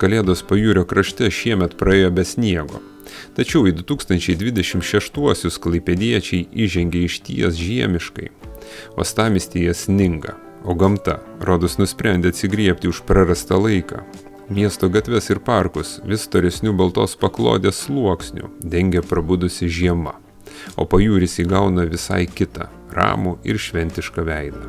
kalėdos Pajūrio krašte šiemet praėjo be sniego. Tačiau į 2026-uosius klaipėdiečiai įžengė išties žiemiškai. Uostamiestyje sninga, o gamta, rodos, nusprendė atsigriebti už prarastą laiką. Miesto gatves ir parkus vis storesnių baltos paklodės sluoksnių dengia prabudusi žiema, o Pajūris įgauna visai kitą, ramų ir šventišką veidą.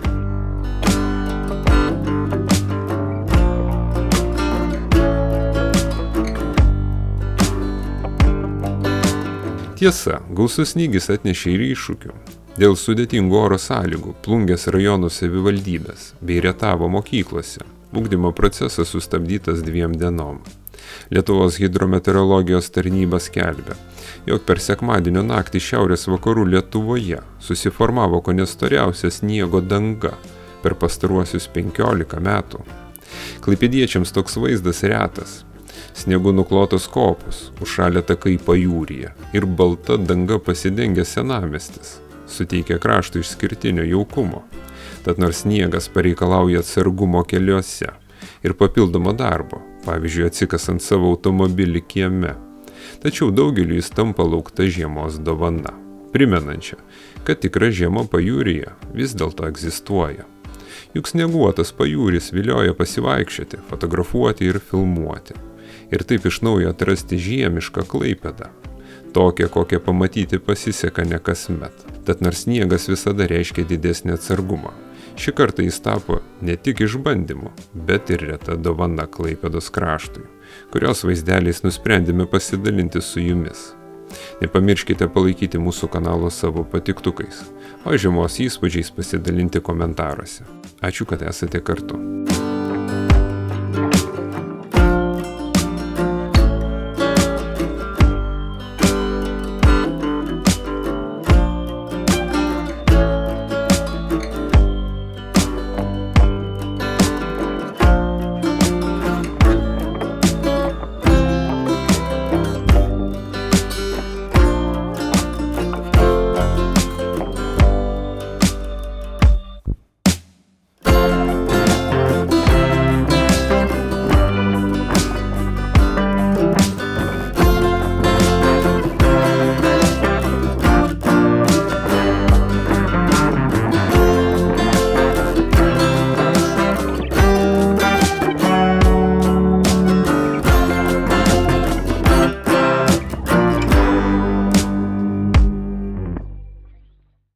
Tiesa, gausus snygis atnešė ir iššūkių. Dėl sudėtingų oro sąlygų Plungės rajono savivaldybės bei Rietavo mokyklose ugdymo procesas sustabdytas 2 dienom. Lietuvos hidrometeorologijos tarnyba skelbia, jog per sekmadienio naktį šiaurės vakarų Lietuvoje susiformavo kone storiausia sniego danga per pastaruosius 15 metų. Klaipėdiečiams toks vaizdas retas. Sniegu nuklotos kopos, užšalę takai Pajūryje ir balta danga pasidengia senamiestis, suteikia kraštui išskirtinio jaukumo. Tad nors sniegas pareikalauja atsargumo keliuose ir papildomo darbo, pavyzdžiui, atsikasant savo automobilį kieme, tačiau daugeliu jis tampa laukta žiemos dovana, primenančia, kad tikra žiema Pajūryje vis dėlto egzistuoja. Juk snieguotas Pajūris vilioja pasivaikščioti, fotografuoti ir filmuoti. Ir taip iš naujo atrasti žiemišką Klaipėdą, tokią, kokią pamatyti pasiseka ne kasmet. Tad nors sniegas visada reiškia didesnį atsargumą, šį kartą jis tapo ne tik išbandymu, bet ir reta dovana Klaipėdos kraštui, kurios vaizdeliais nusprendėme pasidalinti su jumis. Nepamirškite palaikyti mūsų kanalo savo patiktukais, o žiemos įspūdžiais pasidalinti komentaruose. Ačiū, kad esate kartu.